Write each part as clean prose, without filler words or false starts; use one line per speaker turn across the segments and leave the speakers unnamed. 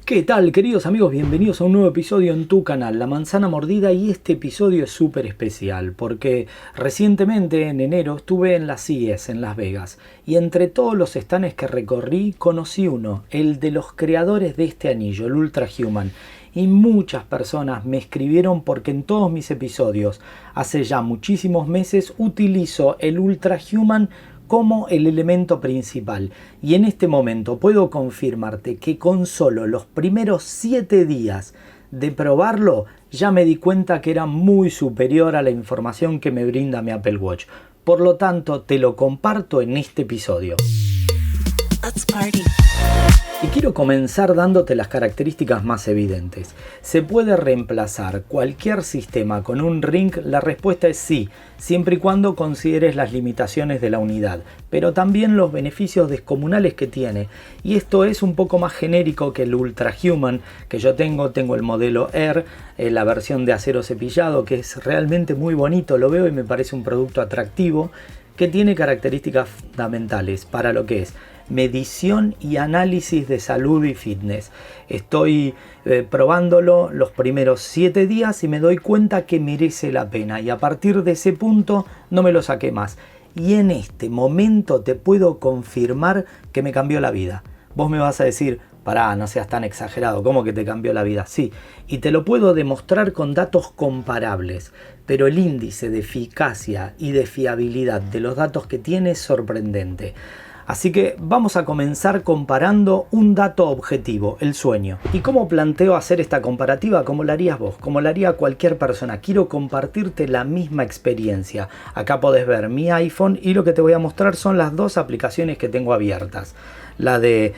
¿Qué tal, queridos amigos? Bienvenidos a un nuevo episodio en tu canal, La Manzana Mordida, y este episodio es súper especial porque recientemente en enero estuve en la CES en Las Vegas y entre todos los stands que recorrí conocí uno, el de los creadores de este anillo, el Ultra Human. Y muchas personas me escribieron porque en todos mis episodios, hace ya muchísimos meses, utilizo el Ultra Human como el elemento principal. Y en este momento puedo confirmarte que con solo los primeros 7 días de probarlo, ya me di cuenta que era muy superior a la información que me brinda mi Apple Watch. Por lo tanto, te lo comparto en este episodio. Let's party. Y quiero comenzar dándote las características más evidentes. ¿Se puede reemplazar cualquier sistema con un Ring? La respuesta es sí, siempre y cuando consideres las limitaciones de la unidad, pero también los beneficios descomunales que tiene. Y esto es un poco más genérico que el Ultra Human que yo tengo el modelo Air, la versión de acero cepillado, que es realmente muy bonito, lo veo y me parece un producto atractivo, que tiene características fundamentales para lo que es medición y análisis de salud y fitness. Estoy probándolo los primeros 7 días y me doy cuenta que merece la pena, y a partir de ese punto no me lo saqué más. Y en este momento te puedo confirmar que me cambió la vida. Vos me vas a decir, pará, no seas tan exagerado, ¿cómo que te cambió la vida? Sí, y te lo puedo demostrar con datos comparables, pero el índice de eficacia y de fiabilidad de los datos que tiene es sorprendente. Así que vamos a comenzar comparando un dato objetivo, el sueño. ¿Y cómo planteo hacer esta comparativa? Como la harías vos, como la haría cualquier persona. Quiero compartirte la misma experiencia. Acá podés ver mi iPhone y lo que te voy a mostrar son las dos aplicaciones que tengo abiertas. La de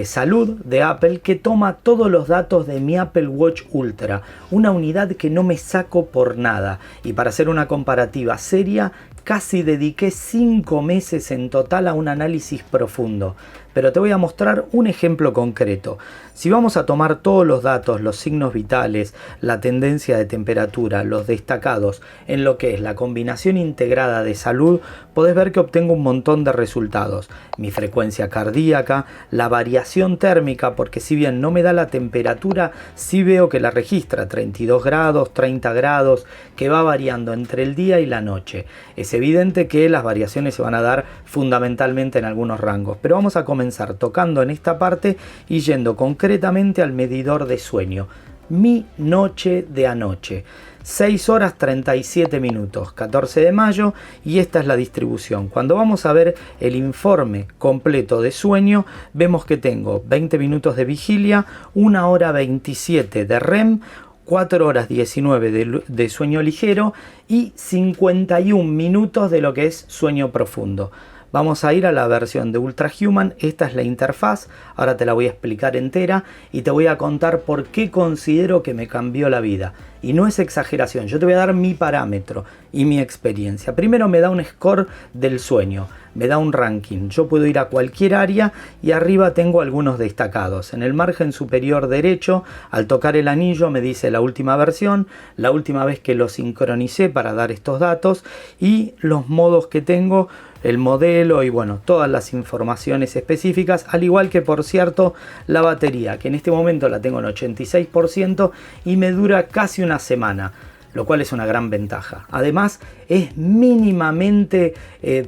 salud de Apple, que toma todos los datos de mi Apple Watch Ultra, una unidad que no me saco por nada. Y para hacer una comparativa seria, casi dediqué 5 meses en total a un análisis profundo. Pero te voy a mostrar un ejemplo concreto. Si vamos a tomar todos los datos, los signos vitales, la tendencia de temperatura, los destacados, en lo que es la combinación integrada de salud, podés ver que obtengo un montón de resultados. Mi frecuencia cardíaca, la variación térmica, porque si bien no me da la temperatura, sí veo que la registra 32 grados, 30 grados, que va variando entre el día y la noche. Es evidente que las variaciones se van a dar fundamentalmente en algunos rangos, pero vamos a comenzar tocando en esta parte y yendo concretamente al medidor de sueño. Mi noche de anoche, 6 horas 37 minutos, 14 de mayo, y esta es la distribución. Cuando vamos a ver el informe completo de sueño, vemos que tengo 20 minutos de vigilia, 1 hora 27 de REM, 4 horas 19 de sueño ligero y 51 minutos de lo que es sueño profundo. Vamos a ir a la versión de Ultra Human. Esta es la interfaz, ahora te la voy a explicar entera y te voy a contar por qué considero que me cambió la vida. Y no es exageración, yo te voy a dar mi parámetro y mi experiencia. Primero me da un score del sueño, me da un ranking. Yo puedo ir a cualquier área y arriba tengo algunos destacados. En el margen superior derecho, al tocar el anillo me dice la última versión, la última vez que lo sincronicé para dar estos datos y los modos que tengo, el modelo y bueno, todas las informaciones específicas, al igual que por cierto la batería, que en este momento la tengo en 86% y me dura casi una semana, lo cual es una gran ventaja. Además es mínimamente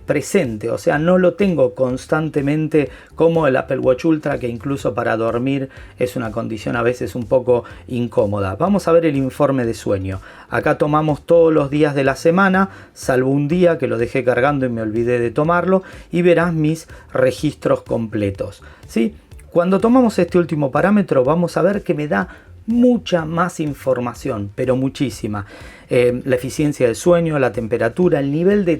presente, o sea, no lo tengo constantemente como el Apple Watch Ultra, que incluso para dormir es una condición a veces un poco incómoda. Vamos a ver el informe de sueño. Acá tomamos todos los días de la semana, salvo un día que lo dejé cargando y me olvidé de tomarlo, y verás mis registros completos, ¿sí? Cuando tomamos este último parámetro vamos a ver que me da mucha más información, pero muchísima. La eficiencia del sueño, la temperatura, el nivel de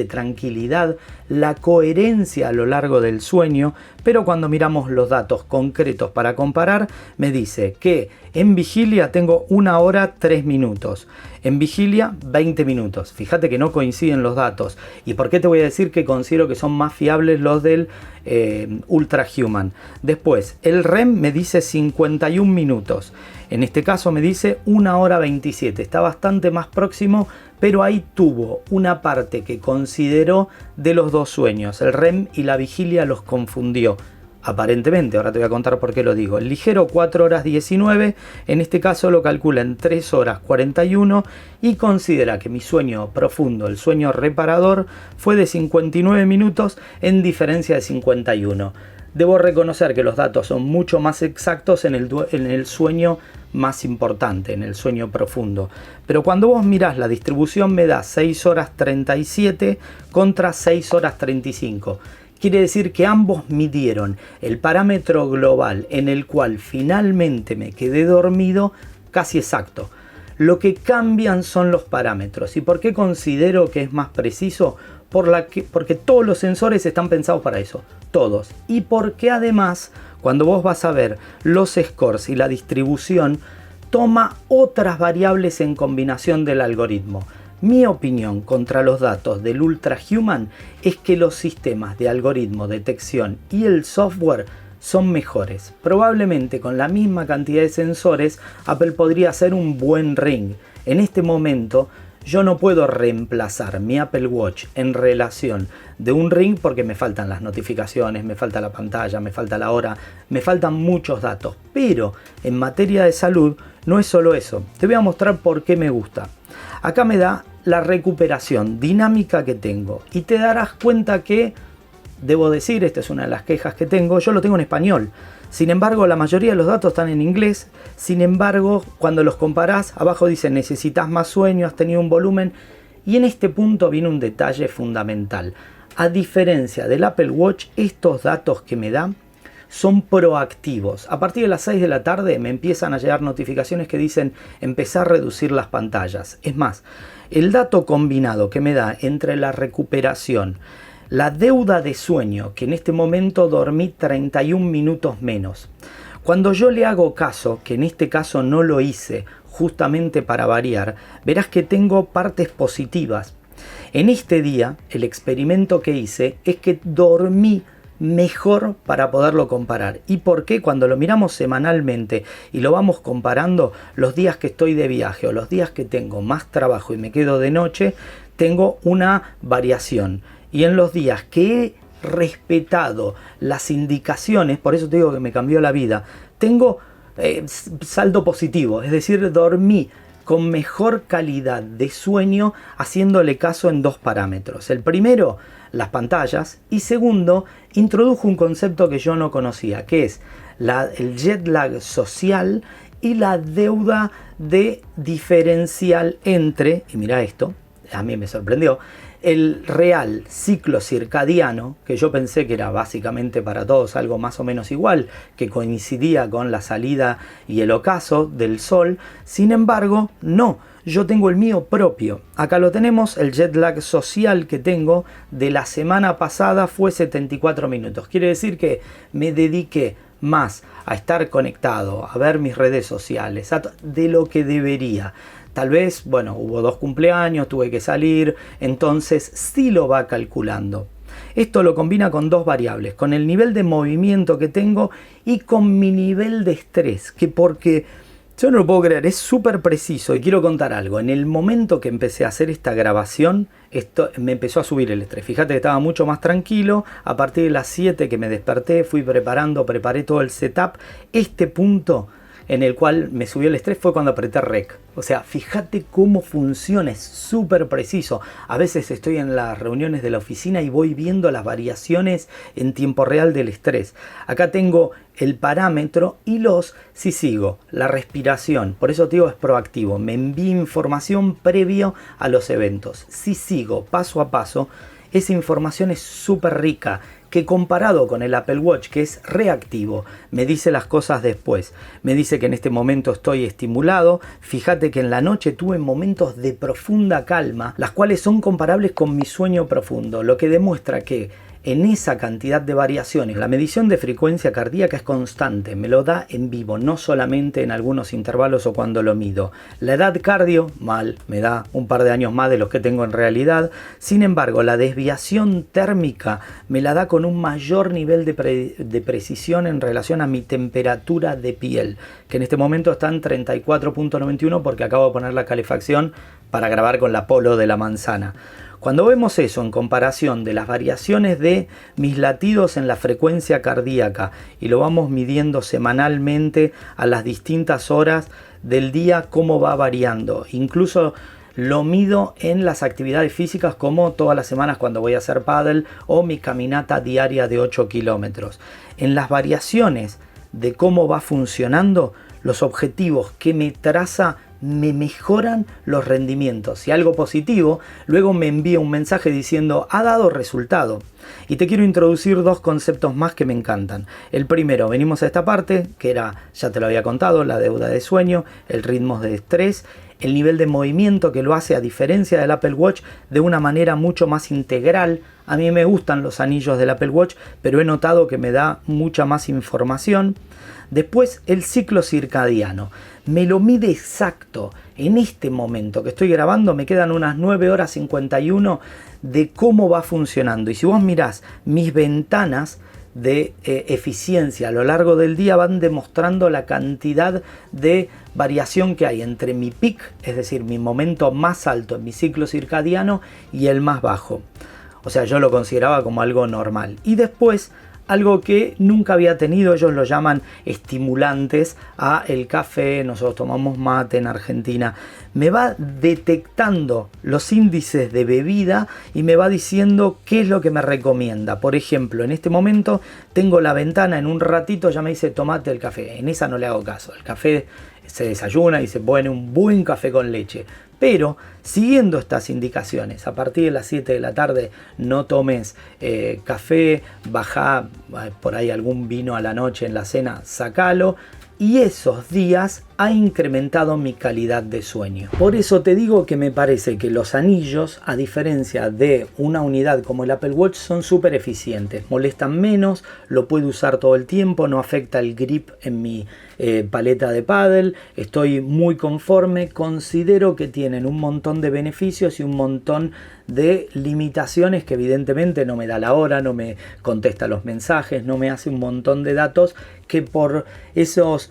tranquilidad, la coherencia a lo largo del sueño, pero cuando miramos los datos concretos para comparar, me dice que en vigilia tengo 1 hora 3 minutos, en vigilia 20 minutos. Fíjate que no coinciden los datos. ¿Y por qué te voy a decir que considero que son más fiables los del Ultra Human? Después, el REM me dice 51 minutos. En este caso me dice 1 hora 27. Está bastante más próximo, pero ahí tuvo una parte que consideró de los dos sueños. El REM y la vigilia los confundió. aparentemente, ahora te voy a contar por qué lo digo. El ligero 4 horas 19, en este caso lo calcula en 3 horas 41 y considera que mi sueño profundo, el sueño reparador, fue de 59 minutos en diferencia de 51. Debo reconocer que los datos son mucho más exactos en el sueño más importante, en el sueño profundo. Pero cuando vos mirás la distribución me da 6 horas 37 contra 6 horas 35. Quiere decir que ambos midieron el parámetro global en el cual finalmente me quedé dormido casi exacto. Lo que cambian son los parámetros. ¿Y por qué considero que es más preciso? Porque todos los sensores están pensados para eso. Todos. Y porque además, cuando vos vas a ver los scores y la distribución, toma otras variables en combinación del algoritmo. Mi opinión contra los datos del Ultrahuman es que los sistemas de algoritmo, detección y el software son mejores. Probablemente con la misma cantidad de sensores, Apple podría hacer un buen Ring. En este momento, yo no puedo reemplazar mi Apple Watch en relación de un Ring porque me faltan las notificaciones, me falta la pantalla, me falta la hora, me faltan muchos datos. Pero en materia de salud no es solo eso. Te voy a mostrar por qué me gusta. Acá me da la recuperación dinámica que tengo y te darás cuenta que, debo decir, esta es una de las quejas que tengo, yo lo tengo en español. Sin embargo, la mayoría de los datos están en inglés. Sin embargo, cuando los comparás, abajo dice necesitas más sueño, has tenido un volumen. Y en este punto viene un detalle fundamental. A diferencia del Apple Watch, estos datos que me dan son proactivos. A partir de las 6 de la tarde me empiezan a llegar notificaciones que dicen empezar a reducir las pantallas. Es más, el dato combinado que me da entre la recuperación, la deuda de sueño, que en este momento dormí 31 minutos menos. Cuando yo le hago caso, que en este caso no lo hice justamente para variar, verás que tengo partes positivas. En este día, el experimento que hice es que dormí mejor para poderlo comparar. ¿Y por qué? Cuando lo miramos semanalmente y lo vamos comparando, los días que estoy de viaje o los días que tengo más trabajo y me quedo de noche, tengo una variación. Y en los días que he respetado las indicaciones, por eso te digo que me cambió la vida, tengo saldo positivo, es decir, dormí con mejor calidad de sueño haciéndole caso en dos parámetros. El primero, las pantallas, y segundo, introdujo un concepto que yo no conocía, que es el jet lag social y la deuda de diferencial entre, y mira esto, a mí me sorprendió, el real ciclo circadiano, que yo pensé que era básicamente para todos algo más o menos igual, que coincidía con la salida y el ocaso del sol. Sin embargo, no, yo tengo el mío propio. Acá lo tenemos, el jet lag social que tengo de la semana pasada fue 74 minutos. Quiere decir que me dediqué más a estar conectado, a ver mis redes sociales, de lo que debería. Tal vez, bueno, hubo 2 cumpleaños, tuve que salir, entonces sí lo va calculando. Esto lo combina con dos variables, con el nivel de movimiento que tengo y con mi nivel de estrés, que porque yo no lo puedo creer, es súper preciso. Y quiero contar algo, en el momento que empecé a hacer esta grabación, me empezó a subir el estrés. Fíjate que estaba mucho más tranquilo, a partir de las 7 que me desperté, preparé todo el setup. Este punto en el cual me subió el estrés fue cuando apreté REC. O sea, fíjate cómo funciona, es súper preciso. A veces estoy en las reuniones de la oficina y voy viendo las variaciones en tiempo real del estrés. Acá tengo el parámetro y si sigo, la respiración. Por eso te digo, es proactivo. Me envía información previo a los eventos. Si sigo paso a paso, esa información es súper rica, que comparado con el Apple Watch, que es reactivo, me dice las cosas después. Me dice que en este momento estoy estimulado. Fíjate que en la noche tuve momentos de profunda calma, las cuales son comparables con mi sueño profundo, lo que demuestra que en esa cantidad de variaciones, la medición de frecuencia cardíaca es constante, me lo da en vivo, no solamente en algunos intervalos o cuando lo mido. La edad cardio, mal, me da un par de años más de los que tengo en realidad. Sin embargo, la desviación térmica me la da con un mayor nivel de precisión en relación a mi temperatura de piel, que en este momento está en 34.91 porque acabo de poner la calefacción para grabar con la Polo de la manzana. Cuando vemos eso en comparación de las variaciones de mis latidos en la frecuencia cardíaca y lo vamos midiendo semanalmente a las distintas horas del día, cómo va variando, incluso lo mido en las actividades físicas como todas las semanas cuando voy a hacer pádel o mi caminata diaria de 8 kilómetros. En las variaciones de cómo va funcionando, los objetivos que me traza me mejoran los rendimientos. Si algo positivo, luego me envía un mensaje diciendo ha dado resultado. Y te quiero introducir dos conceptos más que me encantan. El primero, venimos a esta parte, que era, ya te lo había contado, la deuda de sueño, el ritmo de estrés, el nivel de movimiento que lo hace, a diferencia del Apple Watch, de una manera mucho más integral. A mí me gustan los anillos del Apple Watch, pero he notado que me da mucha más información. Después, el ciclo circadiano. Me lo mide exacto. En este momento que estoy grabando me quedan unas 9 horas 51 de cómo va funcionando. Y si vos mirás mis ventanas de eficiencia a lo largo del día, van demostrando la cantidad de variación que hay entre mi peak, es decir, mi momento más alto en mi ciclo circadiano, y el más bajo. O sea, yo lo consideraba como algo normal. Y después, algo que nunca había tenido, ellos lo llaman estimulantes a el café, nosotros tomamos mate en Argentina. Me va detectando los índices de bebida y me va diciendo qué es lo que me recomienda. Por ejemplo, en este momento tengo la ventana, en un ratito ya me dice tomate el café. En esa no le hago caso. El café se desayuna y se pone un buen café con leche. Pero siguiendo estas indicaciones, a partir de las 7 de la tarde no tomes café, baja por ahí algún vino a la noche en la cena, sacalo. Y esos días ha incrementado mi calidad de sueño. Por eso te digo que me parece que los anillos, a diferencia de una unidad como el Apple Watch, son súper eficientes. Molestan menos, lo puedo usar todo el tiempo, no afecta el grip en mi paleta de pádel. Estoy muy conforme, considero que tienen un montón de beneficios y un montón de limitaciones que evidentemente no me da la hora, no me contesta los mensajes, no me hace un montón de datos que por esos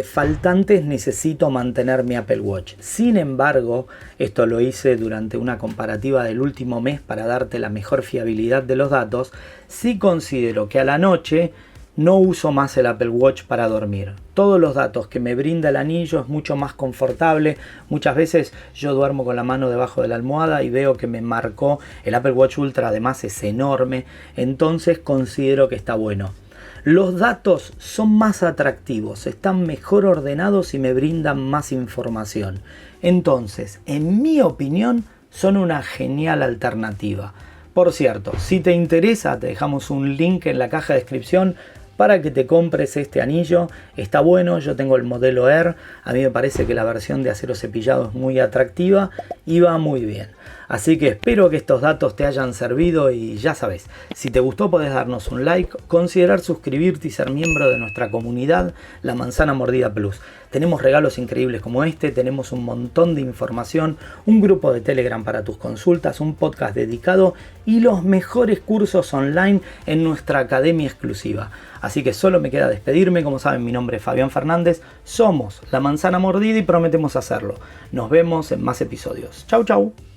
faltantes necesito mantener mi Apple Watch. Sin embargo, esto lo hice durante una comparativa del último mes para darte la mejor fiabilidad de los datos. Sí considero que a la noche no uso más el Apple Watch para dormir. Todos los datos que me brinda el anillo es mucho más confortable. Muchas veces yo duermo con la mano debajo de la almohada y veo que me marcó. El Apple Watch Ultra además es enorme, entonces considero que está bueno. Los datos son más atractivos, están mejor ordenados y me brindan más información. Entonces, en mi opinión, son una genial alternativa. Por cierto, si te interesa, te dejamos un link en la caja de descripción para que te compres este anillo. Está bueno, yo tengo el modelo Air, a mí me parece que la versión de acero cepillado es muy atractiva y va muy bien. Así que espero que estos datos te hayan servido y ya sabes, si te gustó podés darnos un like, considerar suscribirte y ser miembro de nuestra comunidad, La Manzana Mordida Plus. Tenemos regalos increíbles como este, tenemos un montón de información, un grupo de Telegram para tus consultas, un podcast dedicado y los mejores cursos online en nuestra academia exclusiva. Así que solo me queda despedirme. Como saben, mi nombre es Fabián Fernández, somos La Manzana Mordida y prometemos hacerlo. Nos vemos en más episodios. Chau, chau.